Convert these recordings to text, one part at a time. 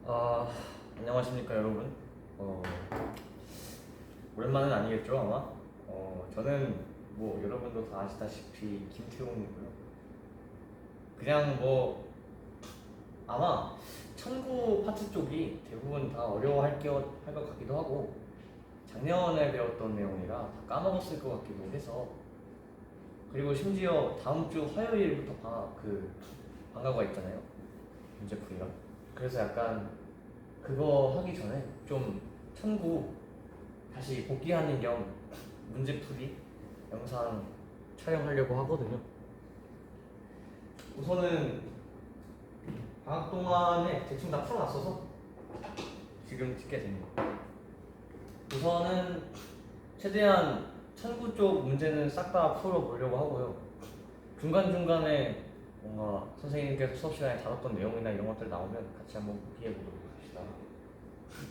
아, 안녕하십니까 여러분. 어, 오랜만은 아니겠죠 아마. 저는 뭐 여러분도 다 아시다시피 김태웅이고요. 그냥 뭐 아마 청구 파트 쪽이 대부분 다 어려워할 것 같기도 하고 작년에 배웠던 내용이라 다 까먹었을 것 같기도 해서, 그리고 심지어 다음 주 화요일부터 방과가 있잖아요, 문제풀이랑. 그래서 약간 그거 하기 전에 좀 청구 다시 복귀하는 겸 문제풀이 영상 촬영하려고 하거든요. 우선은 방학 동안에 대충 다 풀어놨어서 지금 찍게 됩니다. 우선은 최대한 청구 쪽 문제는 싹 다 풀어보려고 하고요. 중간중간에 뭔가 선생님께서 수업 시간에 다뤘던 내용이나 이런 것들 나오면 같이 한번 복기해보도록 합시다.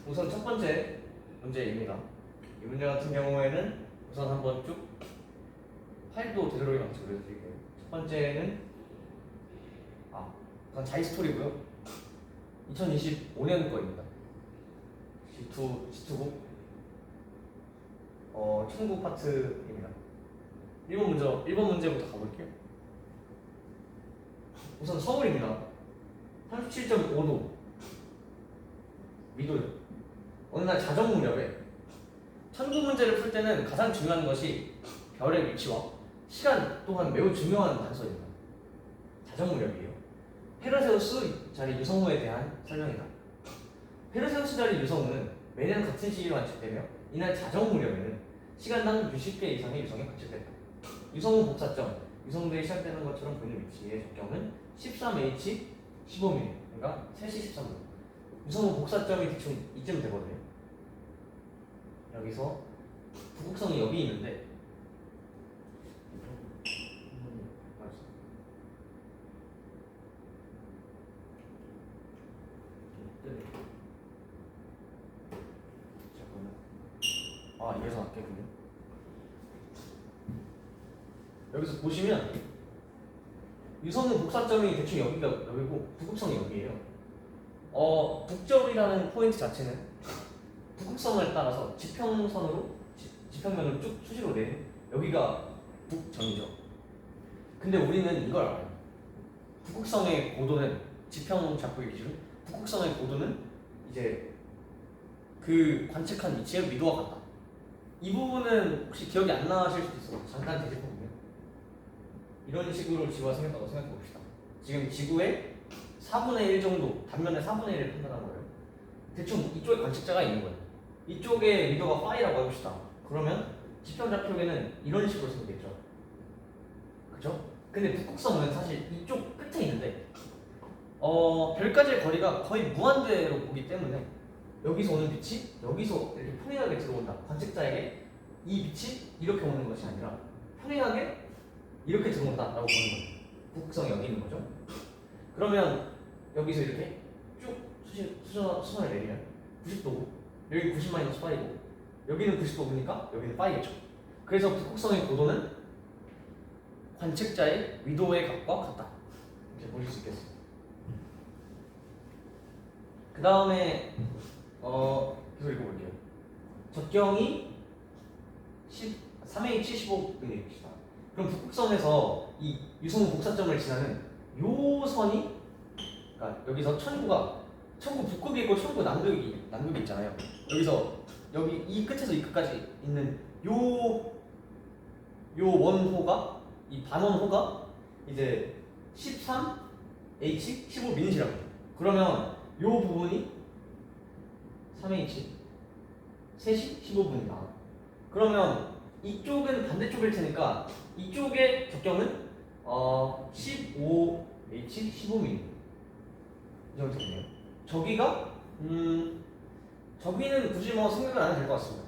우선 첫 번째 문제입니다. 이 문제 같은 경우에는 우선 한번 쭉 파일도 되도록이 많죠. 그려드릴게요. 첫 번째는 우선 자이스토리고요. 2025년 거입니다. G2고 청구 파트입니다. 1번 문제부터 가볼게요. 우선 서울입니다. 37.5도 미도요. 어느 날 자정 무렵에 청구 문제를 풀 때는 가장 중요한 것이 별의 위치와 시간 또한 매우 중요한 단서입니다. 자정 무렵이에요. 페르세우스 자리 유성우에 대한 설명이다. 페르세우스 자리 유성우는 매년 같은 시기로 관측되며 이날 자정 무렵에는 시간당 60개 이상의 유성이 관측됐다. 유성우 복사점, 유성도에 시작되는 것처럼 보이는 위치의 적경은 13H 15mm, 그러니까 3시 13분. 유성우 복사점이 대충 이쯤 되거든요. 여기서 북극성이 여기 있는데 이래서 할게요. 여기서 보시면 유성우 복사점이 대충 여기고 북극성이 여기예요. 북절이라는 포인트 자체는 북극성을 따라서 지평면으로 쭉 수직으로 내린 여기가 북점이죠. 근데 우리는 이걸 알아요. 북극성의 고도는 지평 잡고의 기준, 북극성의 고도는 이제 그 관측한 위치의 미도와 같다. 이 부분은 혹시 기억이 안 나실 수도 있어요. 잠깐 되짚어보면 이런 식으로 지구가 생겼다고 생각해봅시다. 지금 지구의 4분의 1 정도, 단면의 4분의 1을 판단한 거예요. 대충 이쪽에 관측자가 있는 거예요. 이쪽에 미도가 파이라고 해봅시다. 그러면 지평 좌표계는 이런 식으로 생겼겠죠. 그죠? 근데 북극성은 사실 이쪽 끝에 있는데 별까지의 거리가 거의 무한대로 보기 때문에 여기서 오는 빛이 여기서 이렇게 평행하게 들어온다. 관측자에게 이 빛이 이렇게 오는 것이 아니라 평행하게 이렇게 들어온다라고 보는 거예요. 북극성이 여기 있는 거죠. 그러면 여기서 이렇게 쭉 수선을 내리면 90도고 여기 90-파이고 여기는 90도니까 여기는 파이겠죠. 그래서 북극성의 고도는 관측자의 위도의 값과 같다. 이렇게 보실 수 있겠어요. 그 다음에 계속 읽어볼게요. 적경이 3H15mm입니다. 그럼 북극성에서 이 유성우 복사점을 지나는 요 선이, 그러니까 여기서 천구 북극이 있고 천구 남극이 있잖아요. 여기서 여기 이 끝에서 이 끝까지 있는 요 원호가, 이 반원호가 이제 13H 15mm라고 해요. 그러면 요 부분이 3H 3시 15분이다. 그러면 이쪽은 반대쪽일 테니까 이쪽의 적경은 15H 15mm 이 정도 되네요. 저기는 굳이 뭐 생각을 안 해도 될 것 같습니다.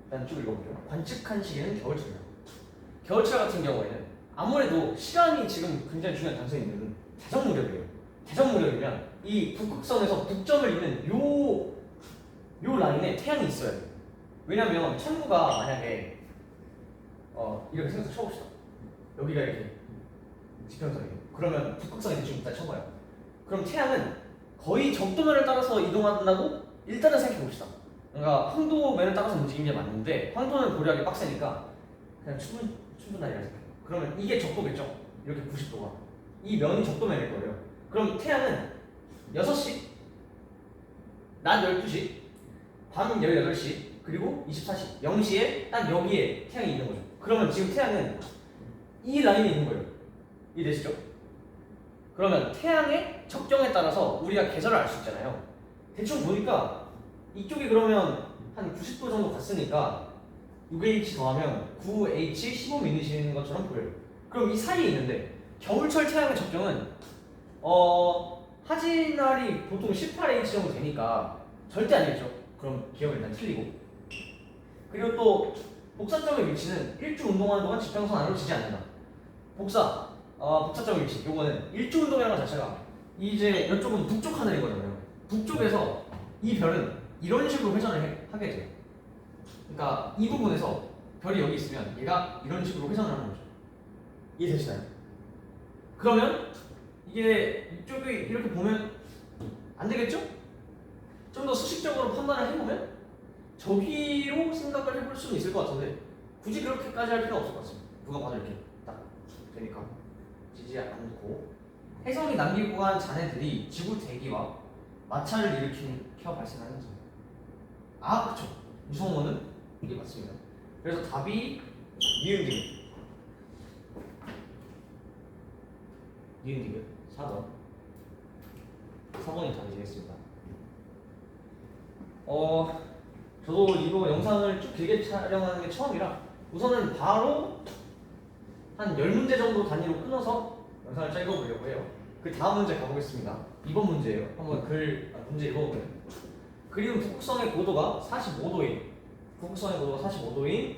일단 쭉 읽어보죠. 관측한 시기는 겨울철이다. 겨울철 같은 경우에는 아무래도 시간이 지금 굉장히 중요한 단서인 이유는 자정 무렵이에요. 자정 무렵이면 이 북극성에서 북점을 잇는 요 라인에 태양이 있어야 돼요. 왜냐면 천구가 만약에 이렇게 생겨서 쳐봅시다. 여기가 이렇게 지평선이에요. 그러면 북극성이 대충 일단 쳐봐요. 그럼 태양은 거의 적도면을 따라서 이동한다고 일단은 생각해 봅시다. 그러니까 황도면을 따라서 움직이는 게 맞는데 황도는 고려하기 빡세니까 그냥 충분하리라 생각해요. 그러면 이게 적도겠죠? 이렇게 90도가 이 면이 적도면일 거예요. 그럼 태양은 6시, 낮 12시, 밤 18시, 그리고 24시, 0시에 딱 여기에 태양이 있는 거죠. 그러면 지금 태양은 이 라인에 있는 거예요. 이해되시죠? 그러면 태양의 적경에 따라서 우리가 계절을 알 수 있잖아요. 대충 보니까 이쪽이 그러면 한 90도 정도 갔으니까 6H 더하면 9H 15미닛인 것처럼 보여요. 그럼 이 사이에 있는데 겨울철 태양의 적경은 하진날이 보통 18H 정도 되니까 절대 아니겠죠. 그럼 기억이 일단 틀리고, 그리고 또 복사점의 위치는 일주 운동하는 동안 지평선 안으로 지지 않는다. 복사점의 위치 요거는 일주 운동이라는 것 자체가 이제 이쪽은 북쪽 하늘이거든요. 북쪽에서 이 별은 이런 식으로 회전을 하게 돼요. 그러니까 이 부분에서 별이 여기 있으면 얘가 이런 식으로 회전을 하는 거죠. 이해되시나요? 그러면 이게 이쪽이 이렇게 보면 안 되겠죠? 좀 더 수식적으로 판단을 해보면 저기로 생각을 해볼 수는 있을 것 같은데 굳이 그렇게까지 할 필요 없을 것 같습니다. 누가 봐도 이렇게 딱 되니까 지지 않고 혜성이 남기고 간 잔해들이 지구 대기와 마찰을 일으켜 발생하는 점. 그쵸. 유성원은 이게 맞습니다. 그래서 답이 니은디귿. 니은디귿 4번. 4번이 답이 되겠습니다. 저도 이거 영상을 쭉 길게 촬영하는 게 처음이라 우선은 바로 한 10문제 정도 단위로 끊어서 영상을 찍어보려고 해요. 그 다음 문제 가보겠습니다. 2번 문제예요. 한번 문제 읽어보면 그리운 북극성의 고도가 45도인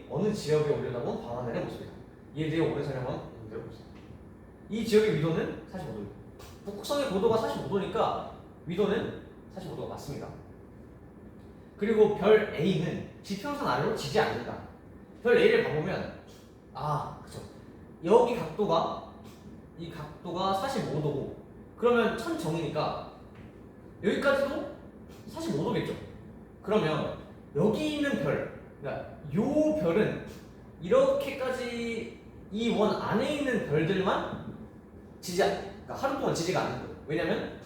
어느 지역에 오려다본 방안을 해보습니다. 이에 대해 오래 설명한 문제를 봅시다. 이 지역의 위도는 45도입니다. 북극성의 고도가 45도니까 위도는 45도가 맞습니다. 그리고 별 A는 지평선 아래로 지지 않는다. 별 A를 봐보면 그쵸. 여기 이 각도가 45도고 그러면 천정이니까 여기까지도 45도겠죠. 그러면 여기 있는 별, 그러니까 요 별은 이렇게까지 이 원 안에 있는 별들만 그러니까 하루 동안 지지가 않는 거예요. 왜냐면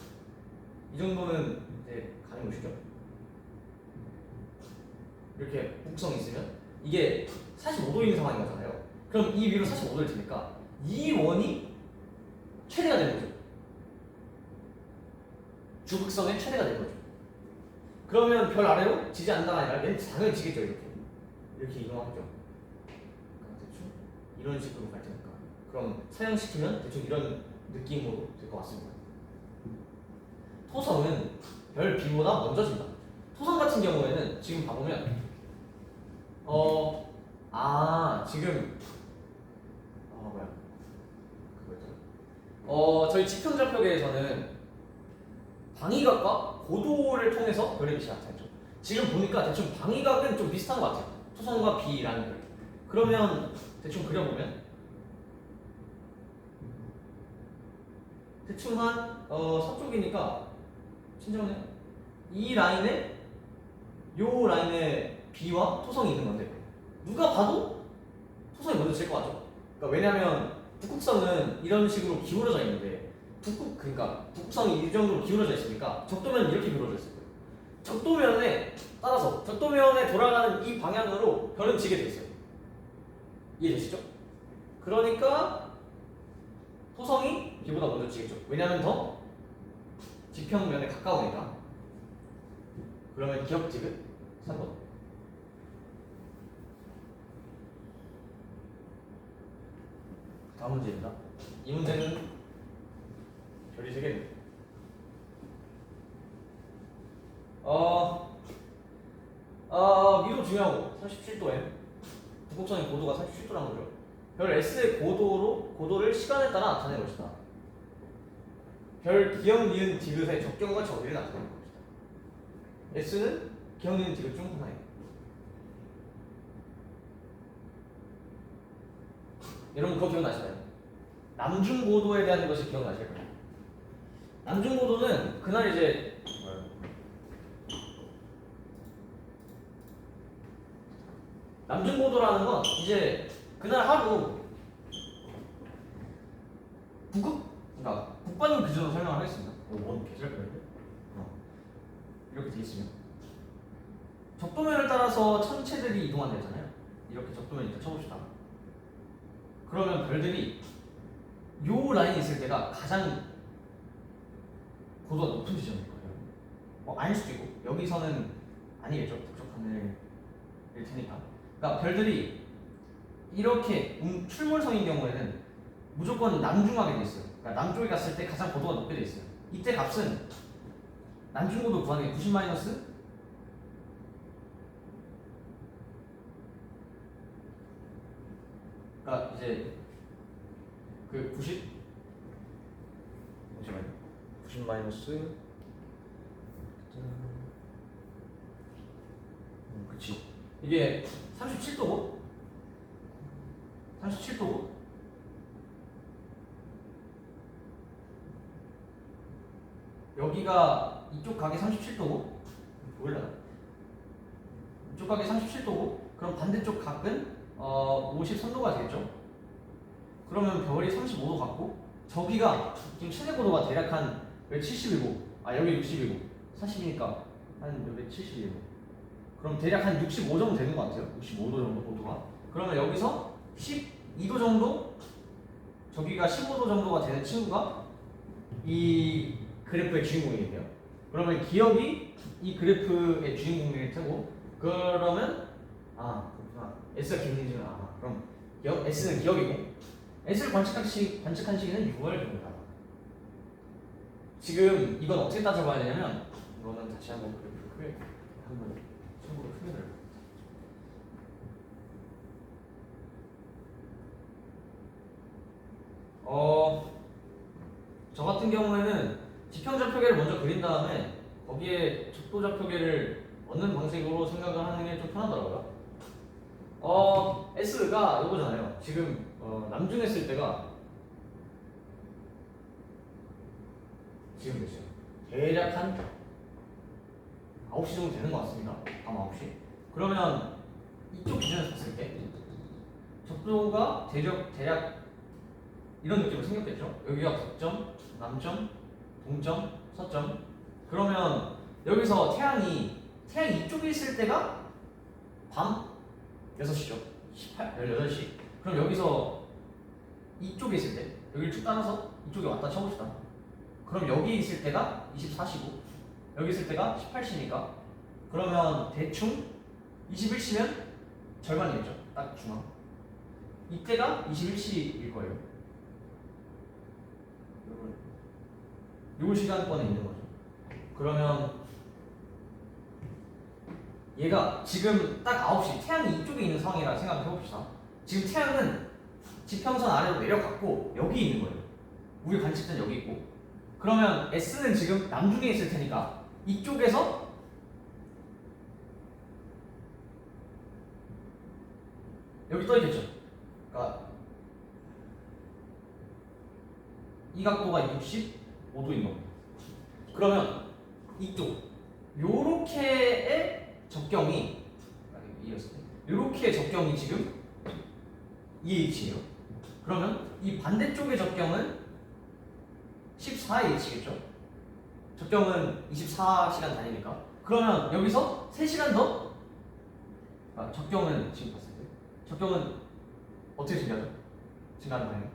이 정도는 이제 가는 것이죠. 이렇게 북극성이 있으면 이게 45도인 상황인 거잖아요. 그럼 이 위로 45도를 드니까 이 원이 최대가 되는 거죠. 주극성의 최대가 되는 거죠. 그러면 별 아래로 지지 않는다가 아니라 얘는 당연히 지겠죠. 이렇게 이동하죠. 대충 이런 식으로 갈 테니까. 그럼 사용시키면 대충 이런 느낌으로 될 것 같습니다. 토성은 별 B보다 먼저 진다. 토성 같은 경우에는 지금 봐보면 지금 저희 지평좌표계에서는 방위각과 고도를 통해서 별의 위치가 나타났죠. 지금 보니까 대충 방위각은 좀 비슷한 것 같아요. 토성과 B라는 별. 그러면 대충 그려보면 대충 한 서쪽이니까 친절하네요. 이 라인에 요 라인에 B와 토성이 있는 건데 누가 봐도 토성이 먼저 질 것 같죠. 그러니까 왜냐면 북극성은 이런 식으로 기울어져 있는데 그러니까 북극성이 이 정도로 기울어져 있으니까 적도면은 이렇게 기울어져 있을 거예요. 적도면에 따라서 적도면에 돌아가는 이 방향으로 별은 지게 돼 있어요. 이해되시죠? 그러니까 토성이 B보다 먼저 지겠죠. 왜냐면 더 지평면에 가까우니까. 그러면 기억지긋 3번. 다음 문제입니다. 이 문제는 별이 3개입니다. 위도 중요하고 37도에 북극성의 고도가 37도라는 거죠. 별 S의 고도를 시간에 따라 나타낼 것이다. 별 기억, 니은, 디귿의 적경과 저기를 나타낼 것이다. S는 기억, 니은, 디귿 중 하나예요. 여러분 그거 기억나시나요? 남중고도에 대한 것이 기억나실 거예요. 남중고도는 그날 이제 남중고도라는 건 이제 그날 하루 그러니까 북반구 기준으로 설명을 하겠습니다. 뭔 계절 그런데? 이렇게 돼 있으면 적도면을 따라서 천체들이 이동한다잖아요. 이렇게 적도면 일단 쳐봅시다. 그러면 별들이 요 라인이 있을 때가 가장 고도가 높은 지점일 거예요. 아닐 수도 있고 여기서는 아니겠죠. 북쪽 하늘일 테니까. 그러니까 별들이 이렇게 출몰성인 경우에는 무조건 남중하게 돼 있어요. 그러니까 남쪽에 갔을 때 가장 고도가 높게 돼 있어요. 이때 값은 남중고도 구하는 게 90 마이너스 그러니까 이제 그 90 잠시만요. 90 마이너스 그치 이게 37도고 37도고 여기가 이쪽 각이 37도고 보일라나? 이쪽 각이 37도고 그럼 반대쪽 각은 53도가 되겠죠? 그러면 별이 35도 같고 저기가 지금 최대 고도가 대략 한 170이고 여기 60이고 40이니까 한 여기 70이고 그럼 대략 한 65 정도 되는 것 같아요. 65도 정도 고도가. 그러면 여기서 12도 정도 저기가 15도 정도가 되는 친구가 이 그래프의 주인공이에요. 그러면 기억이 이 그래프의 주인공일 테고 그러면 그렇구나. S가 기울이지는 그럼 S는 기억이고 S를 관측한 시기는 6월 정도다. 지금 이건 어떻게 따져봐야 되냐면 이거는 다시 한번 그래프를 크게 한번 참고로 크게 들어요. 저 같은 경우에는 지평좌표계를 먼저 그린 다음에 거기에 적도좌표계를 얻는 방식으로 생각을 하는 게 좀 편하더라고요. S가 이거잖아요. 지금 남중에 쓸 때가 지금 몇 시요? 대략 한 9시 정도 되는 것 같습니다. 밤 9시. 그러면 이쪽 기준에서 봤을 때 적도가 대략 이런 느낌으로 생겼겠죠? 여기가 북점, 남점, 동점, 서점. 그러면 여기서 태양이 이쪽에 있을 때가 밤 6시죠. 18시. 그럼 여기서 이쪽에 있을 때 여기를 쭉 따라서 이쪽에 왔다 쳐봅시다. 그럼 여기 있을 때가 24시고 여기 있을 때가 18시니까 그러면 대충 21시면 절반이겠죠. 딱 중앙. 이때가 21시일 거예요. 요 시간권에 있는 거죠. 그러면 얘가 지금 딱 9시 태양이 이쪽에 있는 상황이라 생각해 봅시다. 지금 태양은 지평선 아래로 내려갔고 여기 있는 거예요. 우리 관측자는 여기 있고 그러면 S는 지금 남중에 있을 테니까 이쪽에서 여기 떠 있겠죠. 그러니까 이 각도가 65도인 겁니다. 그러면 이쪽 요렇게의 적경이 요렇게의 적경이 지금 EH예요. 그러면 이 반대쪽의 적경은 14H겠죠. 적경은 24시간 단위니까. 그러면 여기서 3시간 더 적경은 지금 봤을 때 적경은 어떻게 증가하죠? 증가하는 거예요.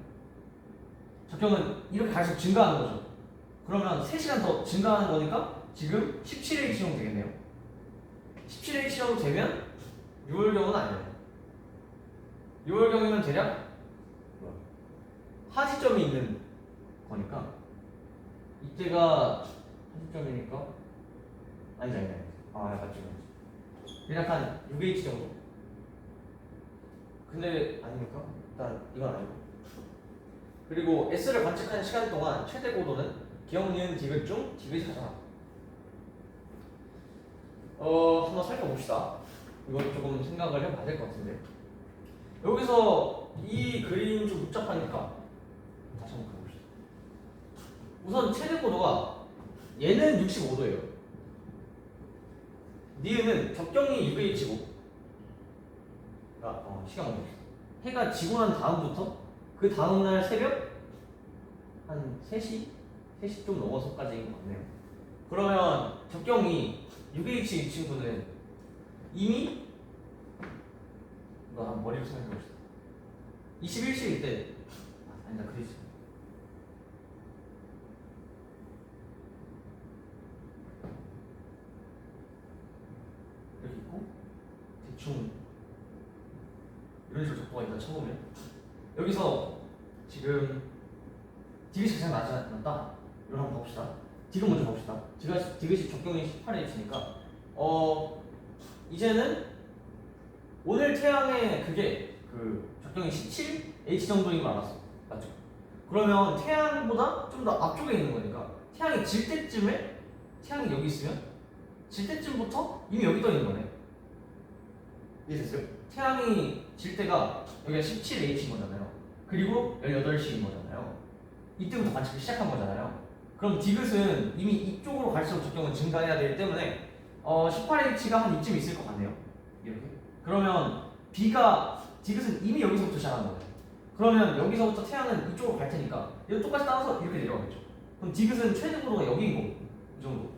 적경은 이렇게 갈수록 증가하는 거죠. 그러면 3시간 더 증가하는 거니까 지금 17H 정도 되겠네요. 17H 정도 되면 6월경은 아니에요. 6월경이면 대략 하지점이 있는 거니까 이때가 하지점이니까 아니지 맞죠. 대략 한 6H 정도. 근데 아닙니까? 일단 이건 아니고. 그리고 S를 관측하는 시간 동안 최대 고도는 기억, 니은, 디귿 중 디귿이 가장 낮다. 한번 살펴봅시다. 이건 조금 생각을 해봐야 될 것 같은데 여기서 이 그림 좀 복잡하니까 다시 한번 가봅시다. 우선 최대 고도가 얘는 65도예요. 니은은 적경이 6H고 시간 멈췄어. 해가 지고 난 다음부터 그 다음날 새벽 한 3시? 3시 좀 넘어서까지인 것 같네요. 그러면 적경이 6H 이 친구는 이미 이거 한 머리로 생각해봅시다. 21시일 때 아니다 그리지 여기 있고 대충 이런 식으로 적도가 있다 쳐보면 여기서 지금 디귿이 가장 낮지 않았다. 이걸 한번 봅시다. 디귿 먼저 봅시다. 디귿이 적경이 18H니까 이제는 오늘 태양의 그게 그 적경이 17H 정도인 걸 알았어. 맞죠? 그러면 태양보다 좀 더 앞쪽에 있는 거니까 태양이 질 때쯤에 태양이 여기 있으면 질 때쯤부터 이미 여기 떠 있는 거네. 이해됐어요? 태양이 질 때가 여기가 17H인 거잖아요. 그리고 18시인 거잖아요. 이때부터 관측을 시작한 거잖아요. 그럼 디귿은 이미 이쪽으로 갈수록 적경은 증가해야 되기 때문에 18H가 한 이쯤 있을 것 같네요. 이렇게. 그러면 디귿은 이미 여기서부터 시작하는 거예요. 그러면 여기서부터 태양은 이쪽으로 갈 테니까 이거 똑같이 따라서 이렇게 내려가겠죠. 그럼 디귿은 최대 고도가 여기인 거고 이 정도.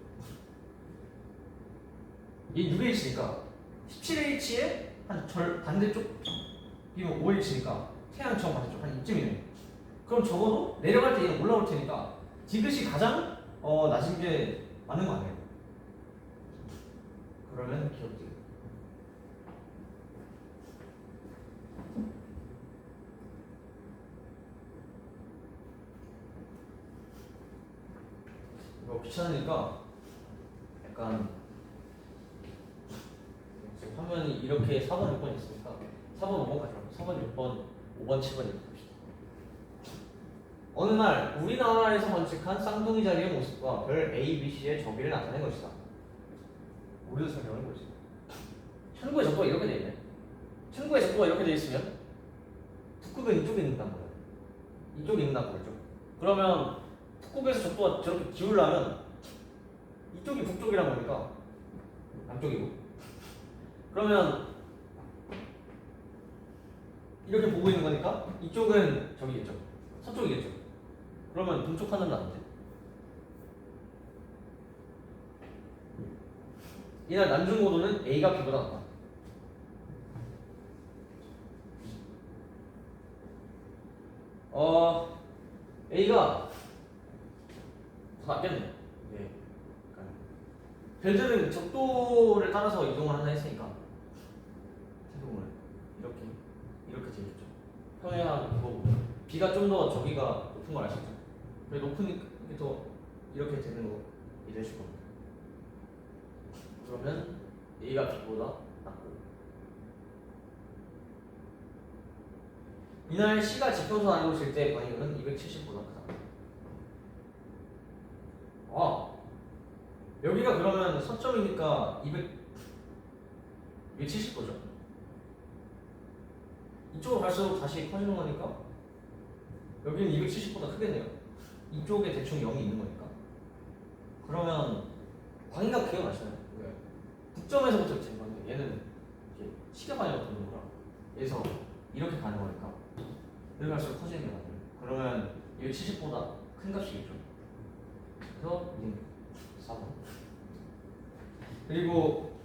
이게 6H니까 17H의 한 반대쪽 이거 5H니까 태양 처음 반대쪽 한 이쯤이네. 그럼 적어도 내려갈 때 얘는 올라올 테니까 디귿이 가장 낮은 게 맞는 거 아니에요? 그러면 기억지. 이거 귀찮으니까 약간 지금 화면이 이렇게 4번, 6번 있으니까 4번, 5번 가져가요. 4번, 6번, 5번, 7번 이렇게 봅시다. 어느 날 우리나라에서 관측한 쌍둥이 자리의 모습과 별 A, B, C의 저기를 나타낸 것이다. 우리도 설명하는 거지. 천구의 적도가 이렇게 돼 있네. 천구의 적도가 이렇게 돼 있으면 북극은 이쪽에 있는단 말이야. 이쪽에 있는단 말이죠. 그러면 북극에서 적도가 저렇게 기울려면 이쪽이 북쪽이란 거니까 남쪽이고. 그러면 이렇게 보고 있는 거니까 이쪽은 저기겠죠. 서쪽이겠죠. 그러면 동쪽 하늘은 안 돼. 이날 난중고도는 A가 B보다 낮다. A가 더 낮겠네. 예. 별들은 적도를 따라서 이동을 하나 했으니까 세동을 이렇게 되겠죠. 평행한 거고 B가 좀 더 저기가 높은 걸 아시죠? 높으니까 더 이렇게 되는 거 이해하실 겁니다. 그러면 A가 B보다 낮고 이날 C가 지평선 안으로 질 때 방향은 270보다 크다. 여기가 그러면 서점이니까 270도죠. 이쪽으로 갈수록 다시 커지는 거니까 여기는 270보다 크겠네요. 이쪽에 대충 0이 있는 거니까. 그러면 광각 기억나시나요? 북점에서부터 된 건데 얘는 이렇게 시계 방향으로 도는 거라 얘에서 이렇게 가는 거니까 여기 갈수록 커지는 게 맞아요. 그러면 270보다 큰 값이겠죠. 그래서 4번. 그리고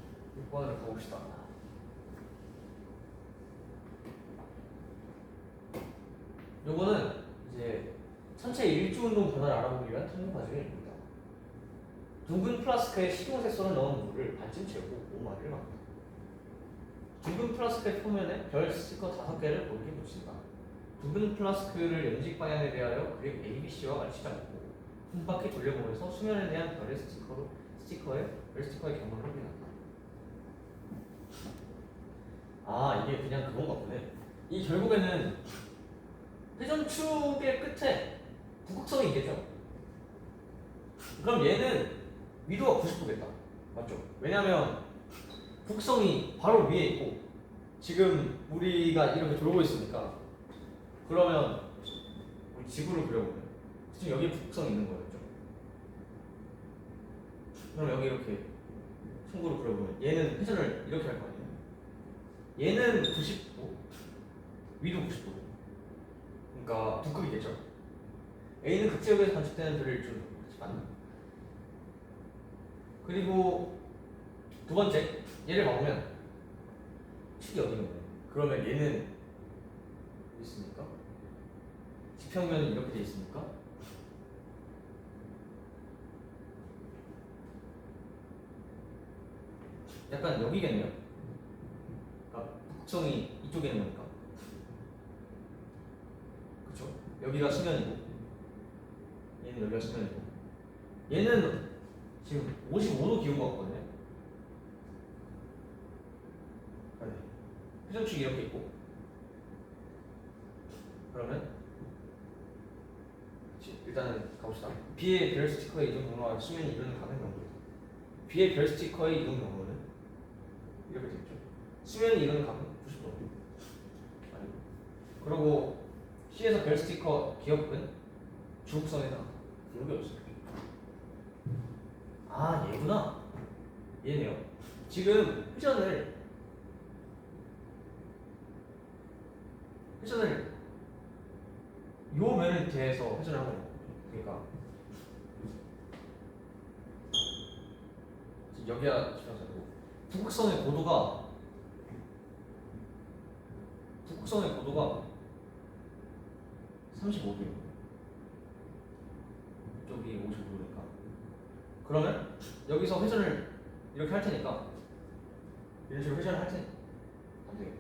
6번으로 가봅시다. 요거는 이제 전체 일주 운동 변화를 알아보기 위한 탐구 과정입니다. 둥근 플라스크에 식용색소를 넣은 물을 반쯤 채우고 5마리를 막는다. 둥근 플라스크의 표면에 별 스티커 5개를 고르게 붙인다. 둥근 플라스크를 연직 방향에 대하여 그림 ABC와 맞추지 않고 한 바퀴 돌려보면서 수면에 대한 별의 스티커의 경로를 확인한다. 이게 그냥 그건가 보네. 이 결국에는 회전축의 끝에 북극성이 있겠죠. 그럼 얘는 위도가 90도겠다. 맞죠? 왜냐면 북극성이 바로 위에 있고 지금 우리가 이렇게 돌고 있으니까 그러면 우리 지구를 그려보면 지금 여기에 북극성이 있는 거였죠. 그럼 여기 이렇게 총구로 그려보면 얘는 회전을 이렇게 할 거 아니에요. 얘는 90도, 위도 90도. 그러니까 두 급이겠죠. A는 극지역에서 관측되는 별을 좀 맞나? 그리고 두 번째, 얘를 봐보면 축이 어디 있는 거예요? 그러면 얘는 있습니까? 지평면은 이렇게 돼 있습니까? 약간 여기겠네요. 그러니까 북극성이 이쪽에 있는 거니까. 그렇죠? 여기가 수면이고, 얘는 여기가 수면이고, 얘는 지금 55도 기울고 왔거든요. 회전축이 이렇게 있고, 그러면 일단은 가봅시다. B의 별 스티커의 이동 경로와 수면이 이루는 각은 경도. B의 별 스티커의 이동 경로는 이렇게 되겠죠. 수면이 이루는 각은 90도. 아니고. 그리고 C에서 별 스티커 기역은 주목선에다 이렇게 없어요. 아 얘구나. 얘네요. 지금 회전을 요 면에 대해서 회전을 하는 거예요. 그러니까 여기가 지평선이고 북극선의 고도가 35도예요. 이쪽이 55도니까. 그러면 여기서 회전을 이렇게 할 테니까 이런 식으로 회전을 할 테니까 안 돼요.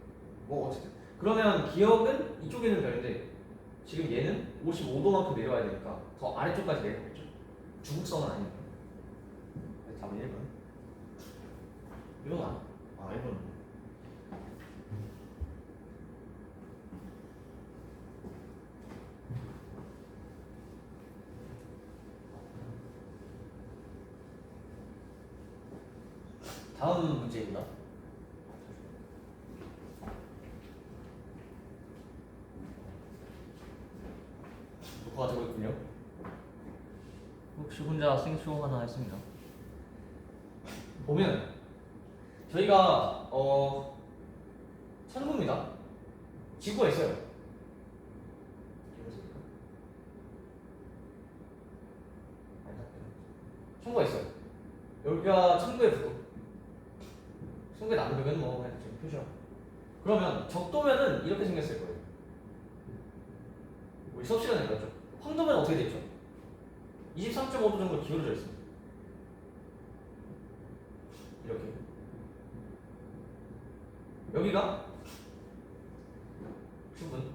뭐 어쨌든 그러면 기역은 이쪽에 있는 별인데 지금 얘는 55도만큼 내려와야 되니까 더 아래쪽까지 내려오겠죠. 중국성은 아니니까. 답은 1번. 1번 아 1번. 다음 문제입니다. 녹화가 되고 있군요. 혹시 혼자 생쇼 하나 했습니다. 보면 저희가 천국입니다. 지구가 있어요. 천국가 있어요. 여기가 천국의 북극, 천국의 남극은 뭐 그냥 지금 표시하고. 그러면 적도면은 이렇게 생겼을 거예요. 우리 수업 시간에 배웠죠. 황도면 어떻게 되죠? 23.5도 정도 기울어져 있습니다. 이렇게. 여기가 추분,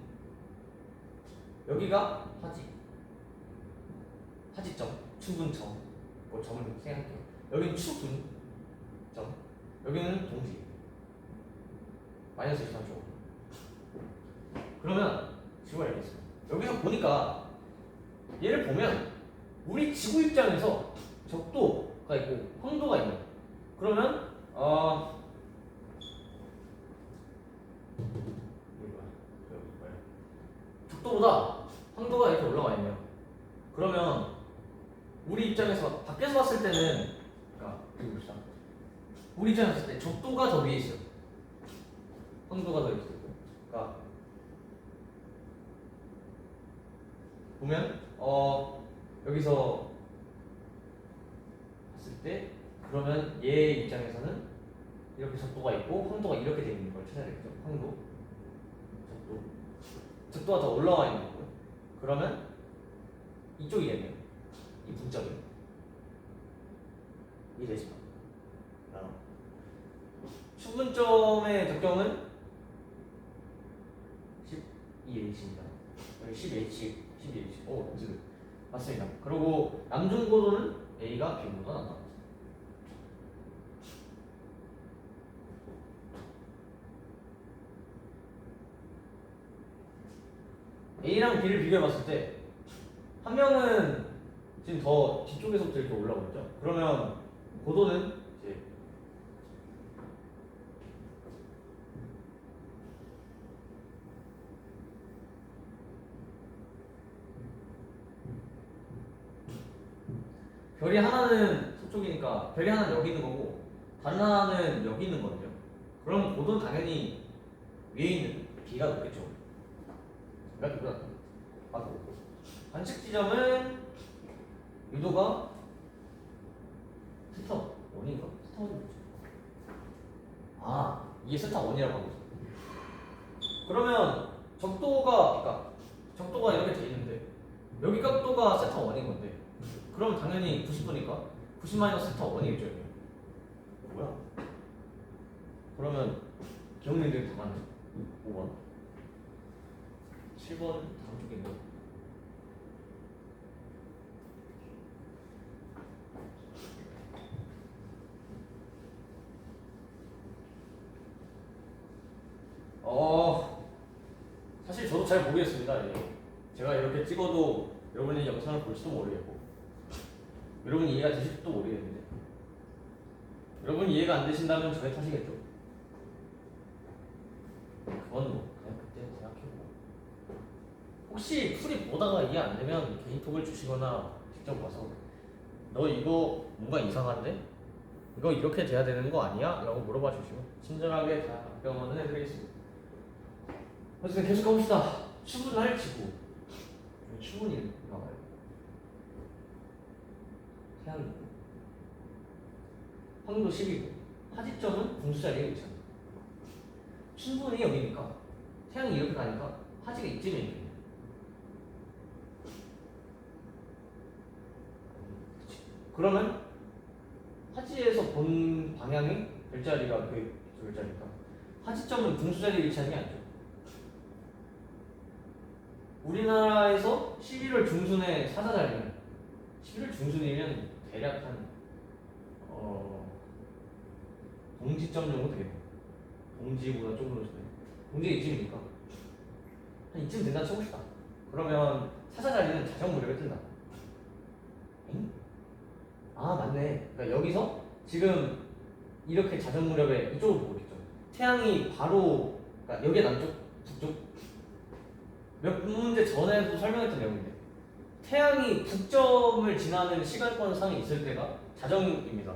여기가 화지점, 추분점, 뭐 점을 생각할게요. 여기는 추분점, 여기는 동지, 마이너스 23.5. 그러면 지구가 이렇게 있어요. 여기서 보니까 얘를 보면 우리 지구 입장에서 적도가 있고 황도가 있는. 그러면 적도보다 황도가 이렇게 올라와 있네요. 그러면 우리 입장에서 밖에서 봤을 때는, 그러니까 봅시다. 우리 입장에서 봤을 때 적도가 더 위에 있어요. 황도가 더 있어요. 그러니까 보면 여기서 봤을 때 그러면 얘 입장에서는 이렇게 적도가 있고 황도가 이렇게 되어 있는 걸 찾아야 되겠죠. 황도, 적도가 더 올라와 있는 거고요. 그러면 이쪽이겠네요. 이 분점이 이해되시죠? 추분점의 적경은 12H입니다. 여기 10H, 12H. 오, 어쨌든 맞습니다. 그리고 남중고도는 A가 B보다 낮다. A랑 B를 비교해봤을 때 한 명은 지금 더 뒤쪽에서부터 이렇게 올라오고 있죠. 그러면 고도는 이제 별이 하나는 서쪽이니까 별이 하나는 여기 있는 거고 다른 하나는 여기 있는 거거든요. 그럼 고도는 당연히 위에 있는 B가 높겠죠. 그러니까 B가 맞고 관측 지점은 유도가 스타 원인가? 스타 원이 뭐지? 아 이게 스타 원이라고 하고 있어. 그러면 그러니까 적도가 이렇게 돼 있는데 여기 각도가 세타 원인 건데 그러면 당연히 90도니까 90 마이너스 세타 원이겠죠. 이게. 뭐야? 그러면 기억력들이 다 맞네. 5번 7번 다음 쪽에 있는 사실 저도 잘 모르겠습니다. 이게. 제가 이렇게 찍어도 여러분이 영상을 볼지도 모르겠고 여러분이 이해가 되실지도 모르겠는데 여러분이 이해가 안 되신다면 저의 탓이겠죠. 그건 뭐 그냥 그때 생각해보고 혹시 풀이 보다가 이해 안 되면 개인톡을 주시거나 직접 와서 너 이거 뭔가 이상한데? 이거 이렇게 돼야 되는 거 아니야? 라고 물어봐 주시면 친절하게 답변을 해드리겠습니다. 어쨌든 계속 가봅시다. 추분할 지구 추분이 나와요. 태양이 황도 12고 하지점은 분수자리에 위치합니다. 충분히 여기니까 태양이 이렇게 가니까 하지가 이쯤에 있겠네요. 그러면 하지에서 본 방향의 별자리가 그 별자리니까 하지점은 분수자리에 위치하는 게 아니죠. 우리나라에서 11월 중순에 사자자리는 11월 중순이면 대략 한 동지점 정도 되겠네요. 동지보다 조금 더 되네. 동지 이쯤이니까 한 이쯤 된다 쳐봅시다. 그러면 사자자리는 자정 무렵에 뜬다. 엥? 아 맞네. 그러니까 여기서 지금 이렇게 자정 무렵에 이쪽으로 보고 있죠. 태양이 바로 그러니까 여기가 남쪽, 북쪽. 몇 문제 전에도 설명했던 내용인데 태양이 북점을 지나는 시간권상에 있을 때가 자정입니다.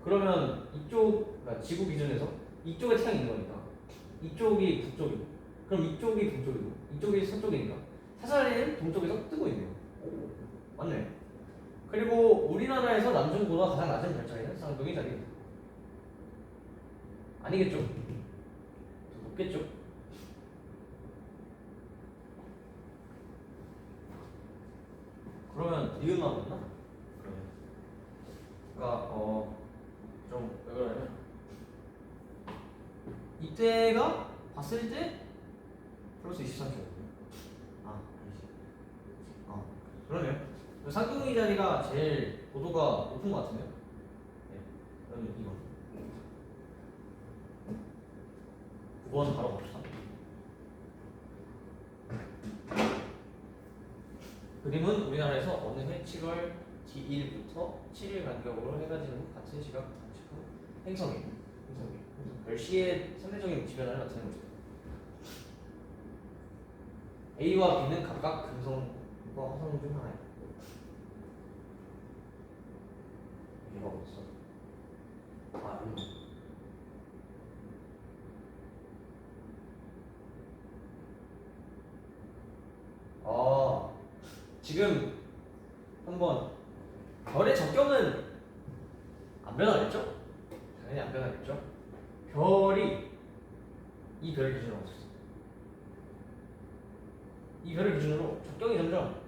그러면 이쪽, 그러니까 지구 기준에서 이쪽에 태양이 있는 거니까 이쪽이 북쪽이고 그럼 이쪽이 동쪽이고 이쪽이 서쪽이니까 사자자리는 동쪽에서 뜨고 있네요. 오, 맞네. 그리고 우리나라에서 남중보다 가장 낮은 별자리는 쌍둥이 자리입니다. 아니겠죠? 더 높겠죠? 그러면 니은만 맞나? 그러니까 좀 왜 그러냐면 이때가 봤을 때 플러스 23초거든요. 아 아니지. 그러네요. 쌍둥이 자리가 제일 고도가 높은 것 같은데요. 네. 그럼 2번 9번 바로 갑시다. 그림은 우리나라에서 어느 해 7월 D1부터 7일 간격으로 해가 지는 후 같은 시각 관측한 행성이에요. 별시의 상대적인 지변을 나타내는 거죠. A와 B는 각각 금성과 화성 중 하나예요. 얘가 어딨어? 아 여기. 지금 한번 별의 적경은 안 변하겠죠? 당연히 안 변하겠죠? 별이 이 별을 기준으로 맞췄어. 이 별을 기준으로 적경이 점점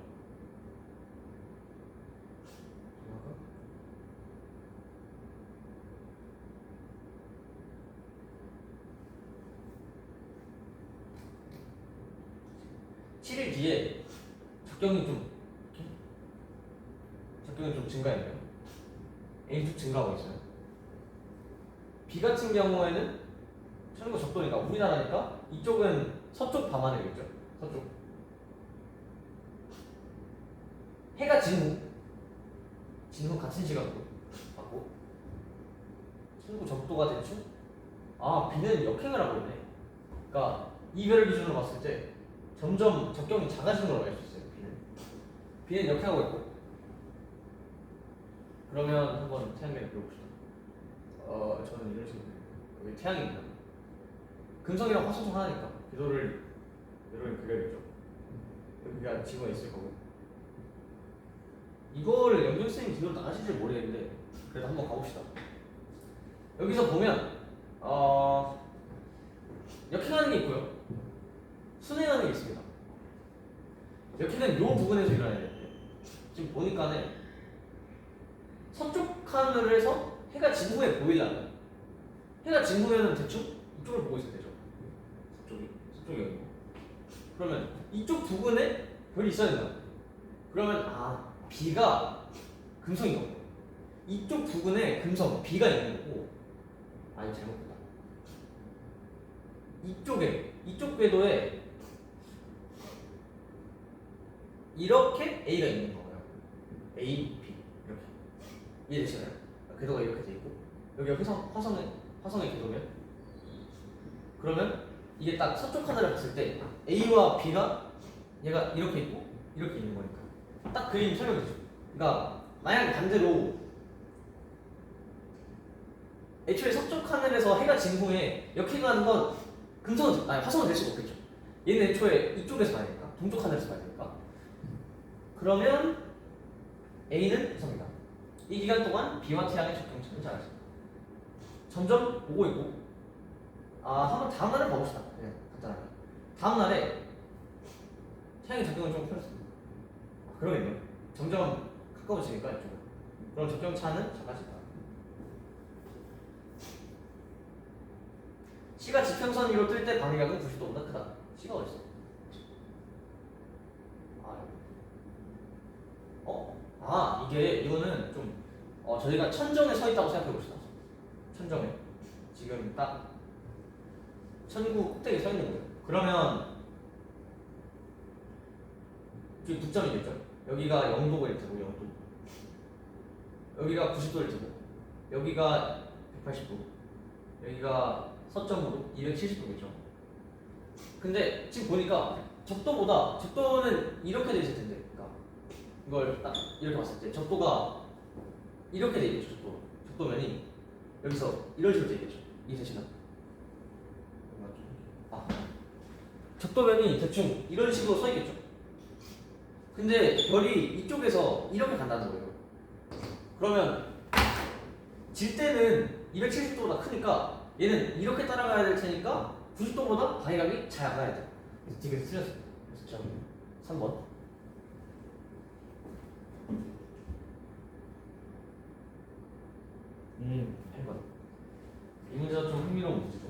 (7일) 뒤에 적경이 좀 증가했네요. A축 증가하고 있어요. B 같은 경우에는 천거 적도니까 우리나라니까 이쪽은 서쪽 밤하늘이겠죠. 서쪽. 해가 진 후 같은 시각으로 받고 천거 적도가 대충 B는 역행을 하고 있네. 그러니까 이 별을 기준으로 봤을 때 점점 적경이 작아지는 걸 알 수 있어요. B는 역행하고 있고 그러면 한번 태양계를 그려봅시다. 저는 이런 식으로 여기 태양입니다. 금성이랑 화성 중 하나니까 궤도를 그려야겠죠. 여기가 지구가 있을 거고. 이거를 영경 선생님 뒤로 나가실지 모르겠는데 그래도 한번 가봅시다. 여기서 보면 역행하는 게 있고요, 순행하는 게 있습니다. 역행은 요 부분에서 일어나야 되는데 지금 보니까는 서쪽 하늘에서 해가 진 후에 보이려면, 해가 진 후에는 대충 이쪽을 보고 있어야 되죠. 서쪽이 여기고. 그러면 이쪽 부근에 별이 있어야 된다. 그러면 B가 금성인 거고, 이쪽 부근에 금성 B가 있는 거고. 이거 잘못됐다. 이쪽 궤도에 이렇게 A가 있는 거예요. A, B 이렇게 이해되시나요? 궤도가 이렇게 돼 있고 여기가 화성의 궤도면, 그러면 이게 딱 서쪽 하늘을 봤을 때 A와 B가 얘가 이렇게 있고 이렇게 있는 거니까 딱 그림 설명되죠. 그러니까 만약 반대로 애초에 서쪽 하늘에서 해가 진 후에 역행하는 건 화성은 될 수가 없겠죠. 얘는 애초에 이쪽에서 봐야 되니까, 동쪽 하늘에서 봐야 되니까. 그러면 A는 화성이다. 이 기간 동안 B와 태양의 적경차는 작아집니다. 점점 오고 있고, 한번 다음 날을 봐봅시다. 그냥 간단하게. 다음 날에 태양의 적경은 좀 펴졌습니다. 그러겠네요. 점점 가까워지니까 이쪽으로. 그럼 적경차는 작아진다. C가 지평선 위로 뜰 때 방해각은 90도보다 크다. C가 어딨어? 이거는 좀 저희가 천정에 서 있다고 생각해 봅시다. 천정에 지금 딱 천구 꼭대기에 서 있는 거예요. 그러면 지금 북점이겠죠. 여기가 0도일 테고 0도. 여기가 90도일 테고 여기가 180도. 여기가 서점으로 270도겠죠. 근데 지금 보니까 적도는 이렇게 돼 있을 텐데, 그러니까 이걸 딱 이렇게 봤을 때 적도가 이렇게 돼 있겠죠. 적도면이 여기서 이런 식으로 돼 있겠죠. 이해되시나? 적도면이 대충 이런 식으로 서 있겠죠. 근데 별이 이쪽에서 이렇게 간다는 거예요. 그러면 질 때는 270도보다 크니까 얘는 이렇게 따라가야 될 테니까 90도보다 방해각이 작아야 돼. 그래서 되게 틀렸어요. 그래서 3번. 이 문제가 좀 흥미로운 문제죠.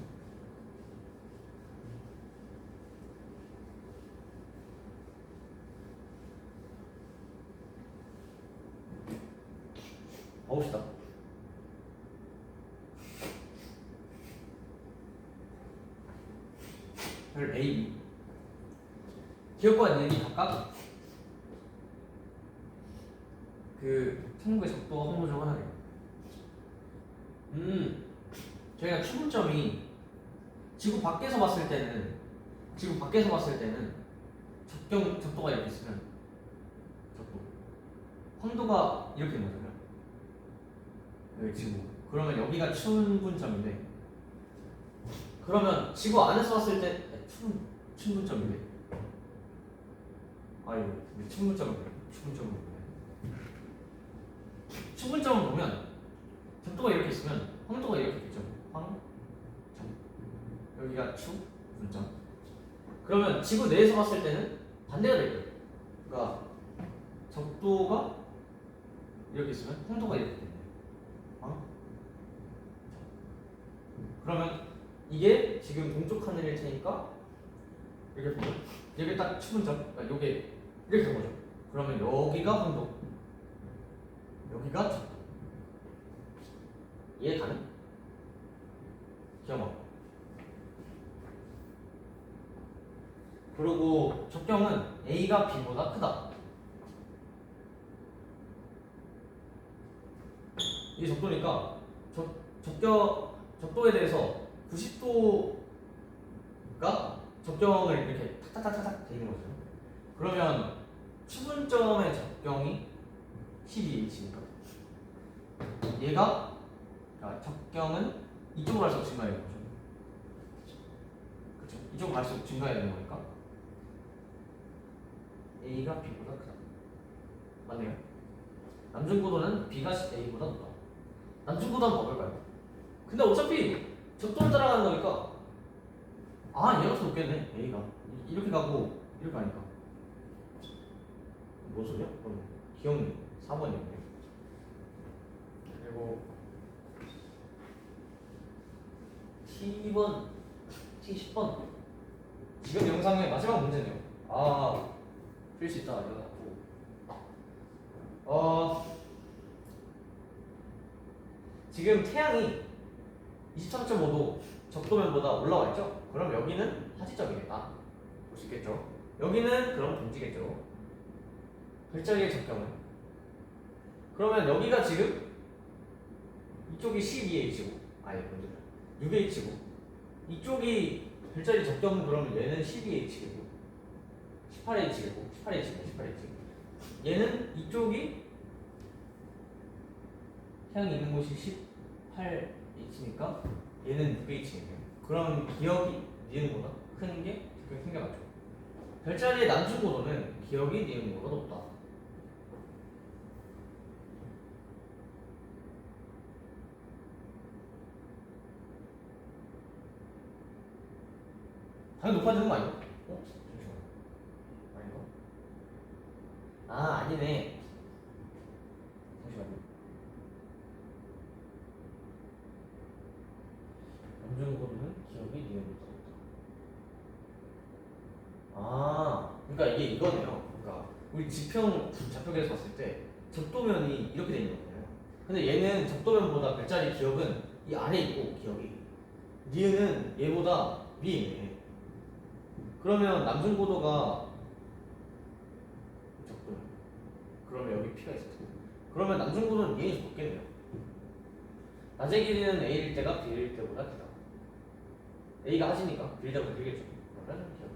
가봅시다. 별 A, B. 기억과 얘기 각각 천국의 적도 항로 중 하나네요. 저희가 추분점이 지구 밖에서 봤을 때는 적도가 이렇게 있으면 적도, 황도가 이렇게 있는 거잖아요. 여기 지구. 그러면 여기가 추분점인데, 그러면 지구 안에서 봤을 때 추분점인데, 추분점을 보면 적도가 이렇게 있으면 황도가 이렇게 있겠죠. 황점. 여기가 추분점. 그러면 지구 내에서 봤을 때는 반대가 될 거예요. 그러니까 적도가 이렇게 있으면 황도가 이렇게 됩니다. 그러면 이게 지금 동쪽 하늘일 테니까 이렇게 보면 여기 딱 추분점, 그러니까 요게 이렇게 된 거죠. 그러면 여기가 황도, 여기가 적도. 이해 가능? 기억하. 그리고 적경은 A가 B보다 크다. 이게 적도니까 적도에 대해서 90도가 적경을 이렇게 탁탁탁탁 돼 있는 거죠. 그러면 추분점의 적경이 12H니까 얘가 그러니까 적경은 이쪽으로 갈수록 증가해야 되는 거죠. 그렇죠? 이쪽으로 갈수록 증가해야 되는 거니까 A가 B보다 크다. 맞네요. 남중고도는 B가 A보다 높다. 남중고도 한번 봐볼까요? 근데 어차피 적도를 따라가는 거니까 얘가 더 높겠네. A가 이렇게 가고 이렇게 가니까 뭔 소리야? 기억력 4번이었네. 그리고 T2번, T10번 지금 영상의 마지막 문제네요. 풀 수 있다 이거 갖고 지금 태양이 23.5도 적도면보다 올라와 있죠? 그럼 여기는 하지점이겠다 볼 수 있겠죠? 여기는 그럼 동지겠죠? 별자리의 적경은 그러면 여기가 지금 이쪽이 12H고 먼저 6H고 이쪽이 별자리 적경 그러면 얘는 12H고 18H고 18H 얘는 이쪽이 태양이 있는 곳이 18H니까 얘는 6H네요. 그럼 기억이 니은보다 큰 게 적경이 생겨났죠. 별자리의 난중고도는 기억이 니은보다 높다. 당연히 높아지는 거 아니야? 잠시만. 아닌가? 아니네. 잠시만요. 남중고도는 기억이 니은보다 높다. 그러니까 이게 이거네요. 그러니까 우리 지평 좌표계에서 봤을 때 적도면이 이렇게 되는 거잖아요. 근데 얘는 적도면보다 별자리 기억은 이 아래에 있고 기억이 니은은 얘보다 위에 있네. 그러면 남중고도가 적도면 그러면 여기 P가 있을 테고 그러면 남중고도는 얘에서 높겠네요. 낮의 길이는 A일 때가 B일 때보다 크다. A가 하지니까 B일 때보다 길겠죠. 그러면 기억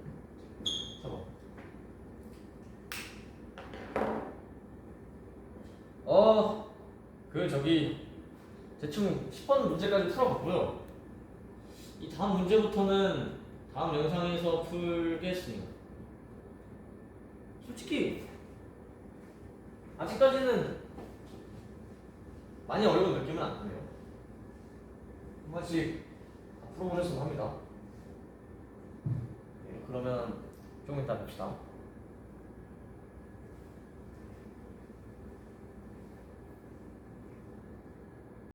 4번. 대충 10번 문제까지 풀어봤고요. 이 다음 문제부터는 다음 영상에서 풀겠습니다. 솔직히 아직까지는 많이 어려운 느낌은 안 드네요. 한 번씩 풀어보셨으면 합니다. 네, 그러면 조금 이따 봅시다.